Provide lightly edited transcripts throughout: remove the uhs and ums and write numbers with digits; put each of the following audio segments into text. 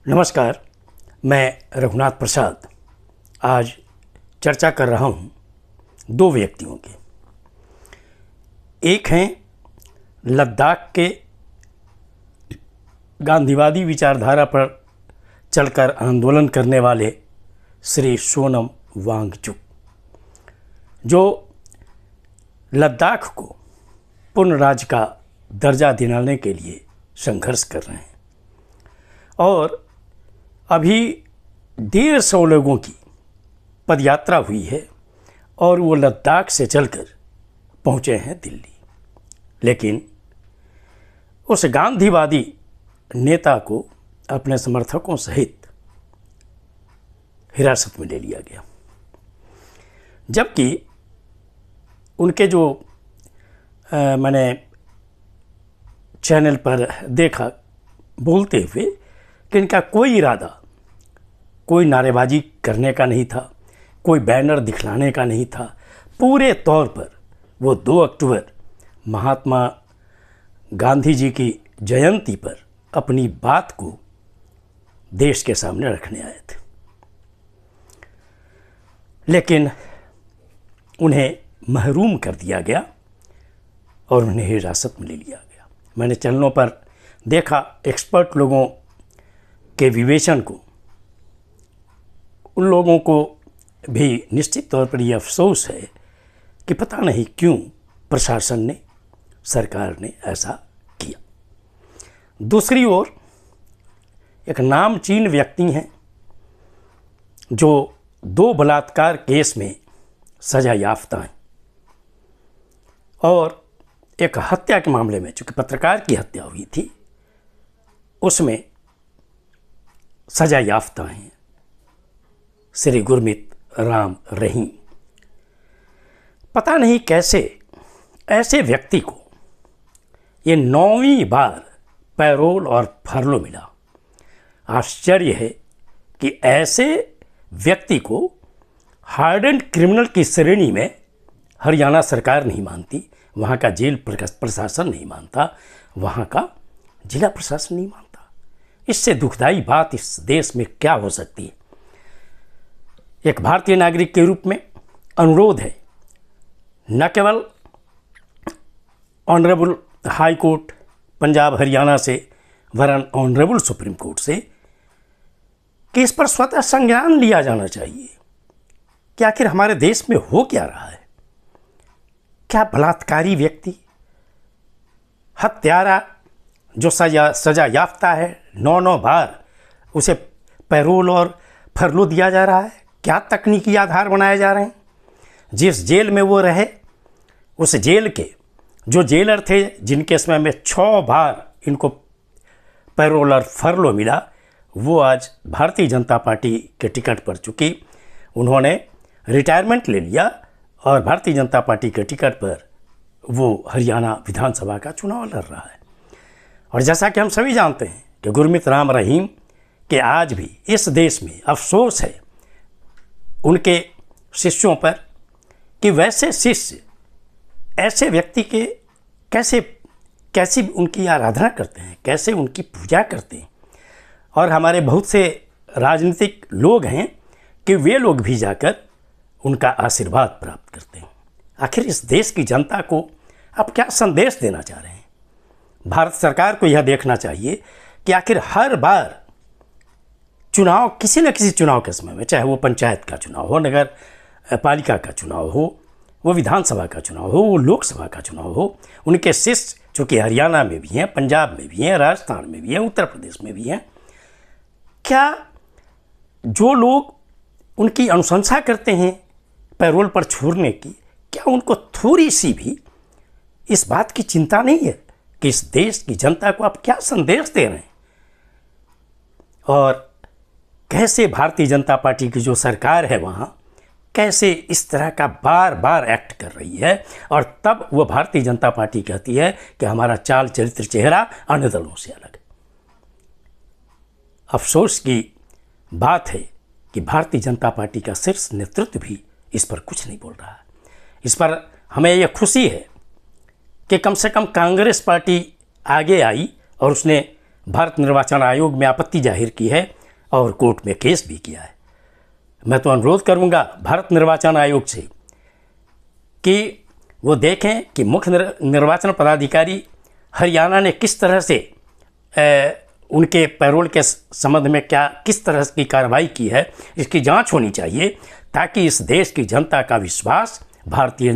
नमस्कार, मैं रघुनाथ प्रसाद आज चर्चा कर रहा हूँ दो व्यक्तियों की। एक हैं लद्दाख के गांधीवादी विचारधारा पर चलकर आंदोलन करने वाले श्री सोनम वांगचुक, जो लद्दाख को पूर्ण राज्य का दर्जा दिलाने के लिए संघर्ष कर रहे हैं। और अभी 150 लोगों की पदयात्रा हुई है और वो लद्दाख से चलकर पहुँचे हैं दिल्ली। लेकिन उस गांधीवादी नेता को अपने समर्थकों सहित हिरासत में ले लिया गया, जबकि उनके जो मैंने चैनल पर देखा बोलते हुए कि इनका कोई इरादा कोई नारेबाजी करने का नहीं था, कोई बैनर दिखलाने का नहीं था। पूरे तौर पर वो 2 अक्टूबर महात्मा गांधी जी की जयंती पर अपनी बात को देश के सामने रखने आए थे। लेकिन उन्हें महरूम कर दिया गया और उन्हें हिरासत में ले लिया गया। मैंने चैनलों पर देखा एक्सपर्ट लोगों के विवेचन को। उन लोगों को भी निश्चित तौर पर यह अफसोस है कि पता नहीं क्यों प्रशासन ने, सरकार ने ऐसा किया। दूसरी ओर एक नामचीन व्यक्ति हैं जो 2 बलात्कार केस में सजा याफ्ता हैं और एक हत्या के मामले में, चूँकि पत्रकार की हत्या हुई थी, उसमें सजा याफ्ता हैं श्री गुरमीत राम रहीम। पता नहीं कैसे ऐसे व्यक्ति को ये 9वीं बार पैरोल और फरलो मिला। आश्चर्य है कि ऐसे व्यक्ति को हार्डेंड क्रिमिनल की श्रेणी में हरियाणा सरकार नहीं मानती, वहाँ का जेल प्रशासन नहीं मानता, वहाँ का जिला प्रशासन नहीं मानता। इससे दुखदाई बात इस देश में क्या हो सकती है। एक भारतीय नागरिक के रूप में अनुरोध है, न केवल honourable high court Punjab Haryana से, वरन ऑनरेबल सुप्रीम कोर्ट से, कि इस पर स्वतः संज्ञान लिया जाना चाहिए कि आखिर हमारे देश में हो क्या रहा है। क्या बलात्कारी व्यक्ति, हत्यारा जो सजा याफ्ता है, 9 बार उसे पैरोल और फरलो दिया जा रहा है। क्या तकनीकी आधार बनाए जा रहे हैं। जिस जेल में वो रहे, उस जेल के जो जेलर थे, जिनके समय में 6 बार इनको पैरोल और फरलो मिला, वो आज भारतीय जनता पार्टी के टिकट पर, चूँकि उन्होंने रिटायरमेंट ले लिया और भारतीय जनता पार्टी के टिकट पर वो हरियाणा विधानसभा का चुनाव लड़ रहा है। और जैसा कि हम सभी जानते हैं कि गुरमीत राम रहीम के आज भी इस देश में अफसोस है उनके शिष्यों पर कि वैसे शिष्य ऐसे व्यक्ति के कैसी उनकी आराधना करते हैं, कैसे उनकी पूजा करते हैं। और हमारे बहुत से राजनीतिक लोग हैं कि वे लोग भी जाकर उनका आशीर्वाद प्राप्त करते हैं। आखिर इस देश की जनता को आप क्या संदेश देना चाह रहे हैं। भारत सरकार को यह देखना चाहिए कि आखिर हर बार चुनाव, किसी न किसी चुनाव के समय में, चाहे वो पंचायत का चुनाव हो, नगर पालिका का चुनाव हो, वो विधानसभा का चुनाव हो, वो लोकसभा का चुनाव हो, उनके शिष्य चूँकि हरियाणा में भी हैं, पंजाब में भी हैं, राजस्थान में भी हैं, उत्तर प्रदेश में भी हैं, क्या जो लोग उनकी अनुशंसा करते हैं पैरोल पर छोड़ने की, क्या उनको थोड़ी सी भी इस बात की चिंता नहीं है कि इस देश की जनता को आप क्या संदेश दे रहे हैं। और कैसे भारतीय जनता पार्टी की जो सरकार है वहाँ कैसे इस तरह का बार बार एक्ट कर रही है। और तब वो भारतीय जनता पार्टी कहती है कि हमारा चाल चरित्र चेहरा अन्य दलों से अलग है। अफसोस की बात है कि भारतीय जनता पार्टी का शीर्ष नेतृत्व भी इस पर कुछ नहीं बोल रहा है। इस पर हमें यह खुशी है कि कम से कम कांग्रेस पार्टी आगे आई और उसने भारत निर्वाचन आयोग में आपत्ति जाहिर की है और कोर्ट में केस भी किया है। मैं तो अनुरोध करूंगा भारत निर्वाचन आयोग से कि वो देखें कि मुख्य निर्वाचन पदाधिकारी हरियाणा ने किस तरह से उनके पैरोल के संबंध में किस तरह की कार्रवाई की है, इसकी जांच होनी चाहिए, ताकि इस देश की जनता का विश्वास भारतीय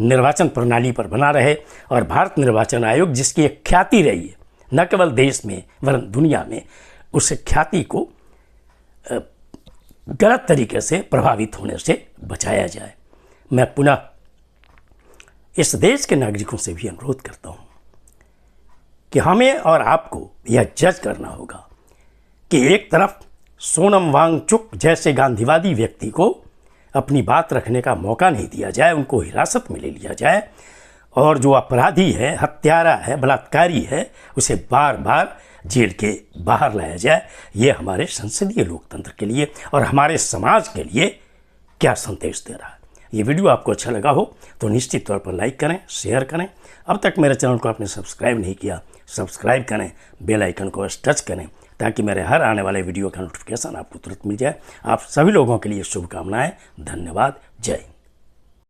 निर्वाचन प्रणाली पर बना रहे और भारत निर्वाचन आयोग जिसकी एक ख्याति रही है न केवल देश में वरन दुनिया में, उस ख्याति को गलत तरीके से प्रभावित होने से बचाया जाए। मैं पुनः इस देश के नागरिकों से भी अनुरोध करता हूँ कि हमें और आपको यह जज करना होगा कि एक तरफ सोनम वांगचुक जैसे गांधीवादी व्यक्ति को अपनी बात रखने का मौका नहीं दिया जाए, उनको हिरासत में ले लिया जाए, और जो अपराधी है, हत्यारा है, बलात्कारी है, उसे बार बार जेल के बाहर लाया जाए। ये हमारे संसदीय लोकतंत्र के लिए और हमारे समाज के लिए क्या संदेश दे रहा है। ये वीडियो आपको अच्छा लगा हो तो निश्चित तौर पर लाइक करें, शेयर करें। अब तक मेरे चैनल को आपने सब्सक्राइब नहीं किया, सब्सक्राइब करें, बेल आइकन को टच करें, ताकि मेरे हर आने वाले वीडियो का नोटिफिकेशन आपको तुरंत मिल जाए। आप सभी लोगों के लिए शुभकामनाएं। धन्यवाद। जय हिंद।